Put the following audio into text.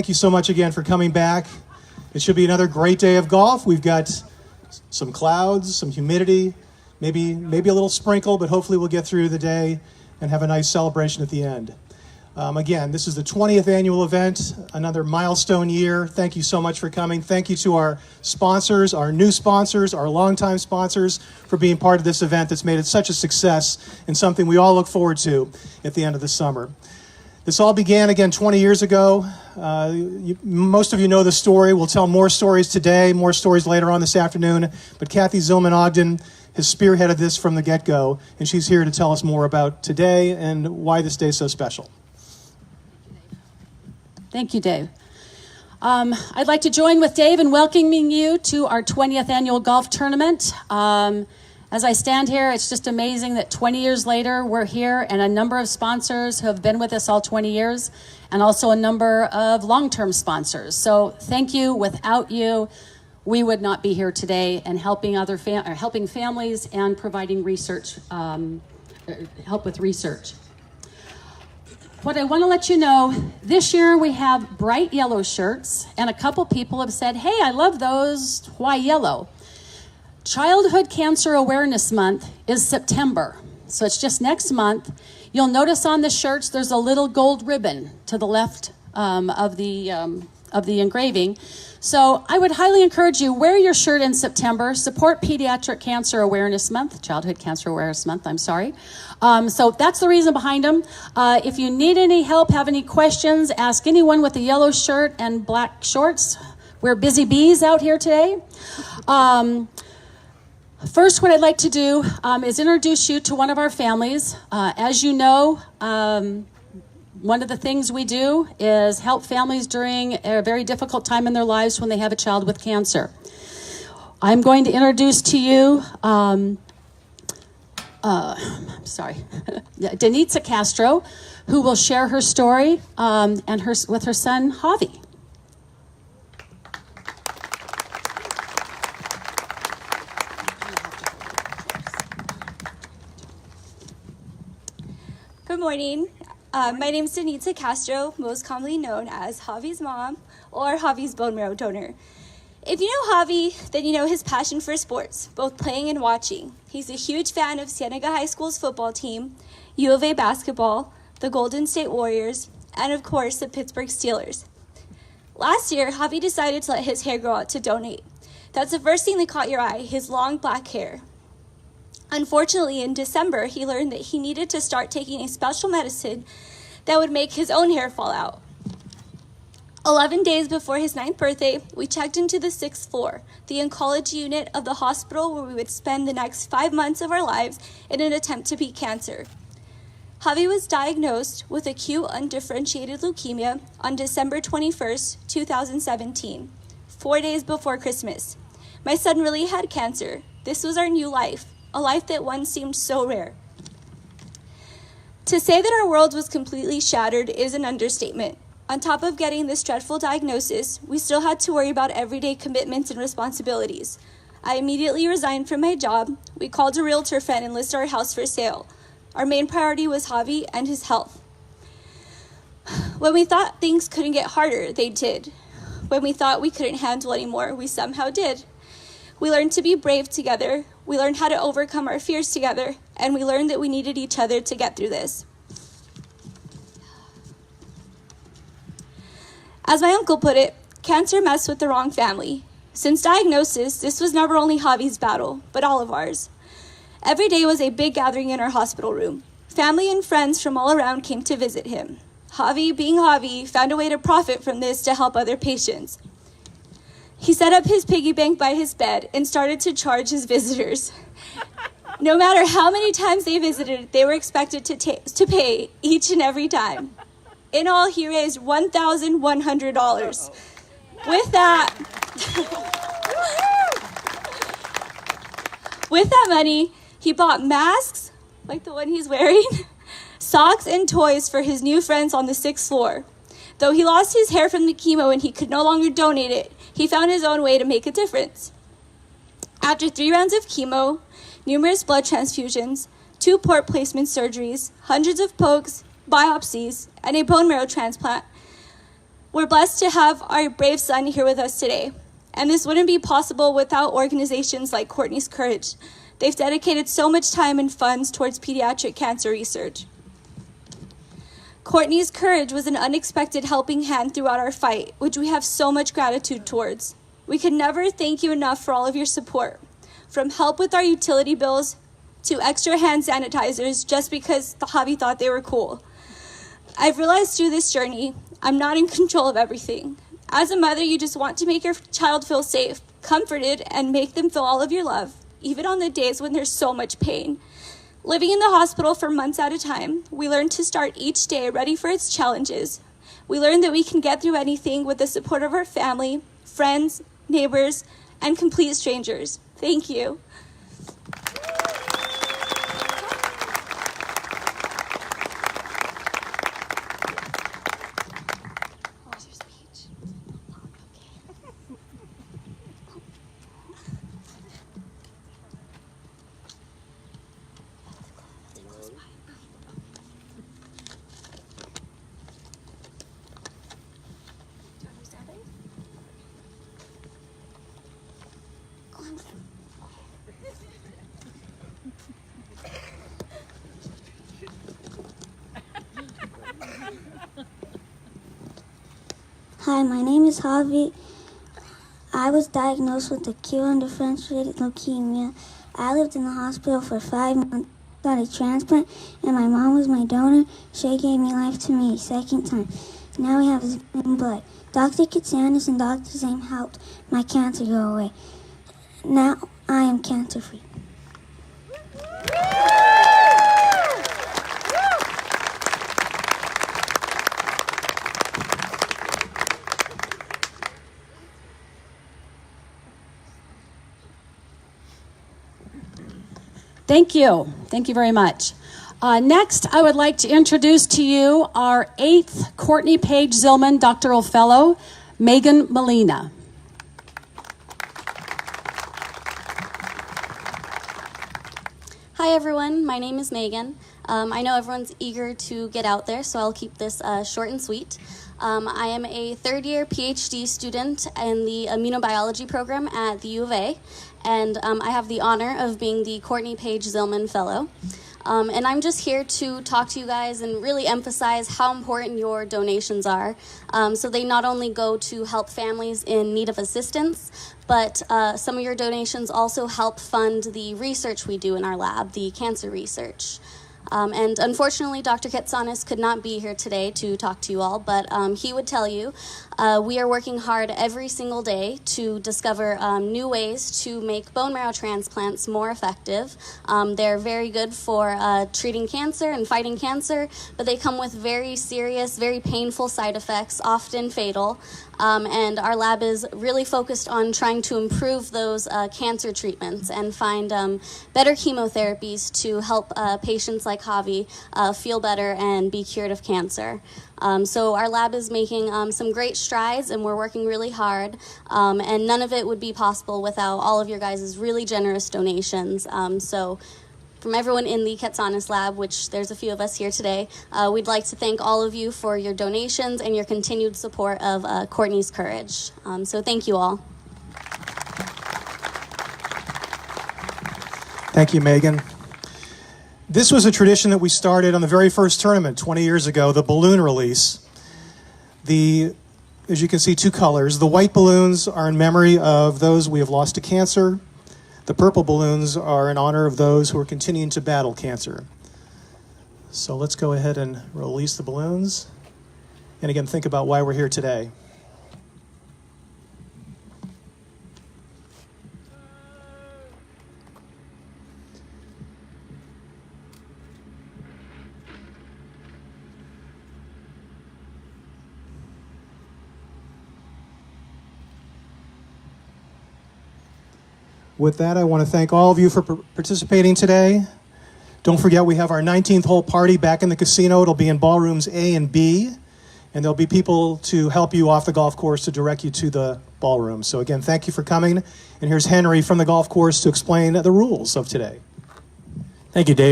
Thank you so much again for coming back. It should be another great day of golf. We've got some clouds, some humidity, maybe a little sprinkle, but hopefully we'll get through the day and have a nice celebration at the end. Again, this is the 20th annual event, another milestone year. Thank you so much for coming. Thank you to our sponsors, our new sponsors, our longtime sponsors for being part of this event that's made it such a success and something we all look forward to at the end of the summer. This all began again 20 years ago. Most of you know the story. We'll tell more stories today, more stories later on this afternoon. But Kathy Zillman-Ogden has spearheaded this from the get-go, and she's here to tell us more about today and why this day is so special. Thank you, Dave. I'd like to join with Dave in welcoming you to our 20th annual golf tournament. As I stand here, it's just amazing that 20 years later, we're here, and a number of sponsors who have been with us all 20 years, and also a number of long-term sponsors. So thank you. Without you, we would not be here today and helping helping families and providing research, help with research. What I want to let you know, this year we have bright yellow shirts, and a couple people have said, hey, I love those, why yellow? Childhood Cancer Awareness Month is September, so it's just next month. You'll notice on the shirts there's a little gold ribbon to the left of the engraving. So I would highly encourage you, wear your shirt in September, support Pediatric Cancer Awareness Month, Childhood Cancer Awareness Month, I'm sorry. So that's the reason behind them. If you need any help, have any questions, ask anyone with a yellow shirt and black shorts. We're busy bees out here today. First, what I'd like to do is introduce you to one of our families. As you know, one of the things we do is help families during a very difficult time in their lives when they have a child with cancer. I'm going to introduce to you, Denitza Castro, who will share her story with her son, Javi. Good morning. My name is Denitza Castro, most commonly known as Javi's mom or Javi's bone marrow donor. If you know Javi, then you know his passion for sports, both playing and watching. He's a huge fan of Cienega High School's football team, U of A basketball, the Golden State Warriors, and of course the Pittsburgh Steelers. Last year, Javi decided to let his hair grow out to donate. That's the first thing that caught your eye, his long black hair. Unfortunately, in December, he learned that he needed to start taking a special medicine that would make his own hair fall out. 11 days before his 9th birthday, we checked into the 6th floor, the oncology unit of the hospital where we would spend the next 5 months of our lives in an attempt to beat cancer. Javi was diagnosed with acute undifferentiated leukemia on December 21st, 2017, 4 days before Christmas. My son really had cancer. This was our new life. A life that once seemed so rare. To say that our world was completely shattered is an understatement. On top of getting this dreadful diagnosis, we still had to worry about everyday commitments and responsibilities. I immediately resigned from my job. We called a realtor friend and listed our house for sale. Our main priority was Javi and his health. When we thought things couldn't get harder, they did. When we thought we couldn't handle anymore, we somehow did. We learned to be brave together, we learned how to overcome our fears together, and we learned that we needed each other to get through this. As my uncle put it, cancer messed with the wrong family. Since diagnosis, this was never only Javi's battle, but all of ours. Every day was a big gathering in our hospital room. Family and friends from all around came to visit him. Javi, being Javi, found a way to profit from this to help other patients. He set up his piggy bank by his bed and started to charge his visitors. No matter how many times they visited, they were expected to pay each and every time. In all, he raised $1,100. With that money, he bought masks, like the one he's wearing, socks, and toys for his new friends on the 6th floor. Though he lost his hair from the chemo and he could no longer donate it, he found his own way to make a difference. After 3 rounds of chemo, numerous blood transfusions, 2 port placement surgeries, hundreds of pokes, biopsies, and a bone marrow transplant, We're blessed to have our brave son here with us today. And this wouldn't be possible without organizations like Courtney's Courage. They've dedicated so much time and funds towards pediatric cancer research. Courtney's Courage was an unexpected helping hand throughout our fight, which we have so much gratitude towards. We can never thank you enough for all of your support, from help with our utility bills to extra hand sanitizers just because the hobby thought they were cool. I've realized through this journey, I'm not in control of everything. As a mother, you just want to make your child feel safe, comforted, and make them feel all of your love, even on the days when there's so much pain. Living in the hospital for months at a time, we learn to start each day ready for its challenges. We learn that we can get through anything with the support of our family, friends, neighbors, and complete strangers. Thank you. Hi, my name is Javi. I was diagnosed with acute undifferentiated leukemia. I lived in the hospital for 5 months, got a transplant, and my mom was my donor. She gave me life to me a second time. Now we have same blood. Dr. Kitsanis and Dr. Zane helped my cancer go away. Now I am cancer-free. Thank you. Thank you very much. Next, I would like to introduce to you our 8th Courtney Page Zillman Doctoral Fellow, Megan Molina. Hi everyone, my name is Megan. I know everyone's eager to get out there, so I'll keep this short and sweet. I am a third-year PhD student in the immunobiology program at the U of A, and I have the honor of being the Courtney Page Zillman Fellow. And I'm just here to talk to you guys and really emphasize how important your donations are. So they not only go to help families in need of assistance, but some of your donations also help fund the research we do in our lab, the cancer research. And unfortunately, Dr. Kitsanis could not be here today to talk to you all, but he would tell you we are working hard every single day to discover new ways to make bone marrow transplants more effective. They're very good for treating cancer and fighting cancer, but they come with very serious, very painful side effects, often fatal. And our lab is really focused on trying to improve those cancer treatments and find better chemotherapies to help patients like Javi feel better and be cured of cancer. So our lab is making some great strides, and we're working really hard, and none of it would be possible without all of your guys' really generous donations. So from everyone in the Kitsanis lab, which there's a few of us here today, we'd like to thank all of you for your donations and your continued support of Courtney's Courage. So thank you all. Thank you, Megan. This was a tradition that we started on the very first tournament 20 years ago, the balloon release. As you can see, 2 colors. The white balloons are in memory of those we have lost to cancer. The purple balloons are in honor of those who are continuing to battle cancer. So let's go ahead and release the balloons. And again, think about why we're here today. With that, I want to thank all of you for participating today. Don't forget, we have our 19th hole party back in the casino. It'll be in ballrooms A and B, and there'll be people to help you off the golf course to direct you to the ballroom. So again, thank you for coming. And here's Henry from the golf course to explain the rules of today. Thank you, Dave.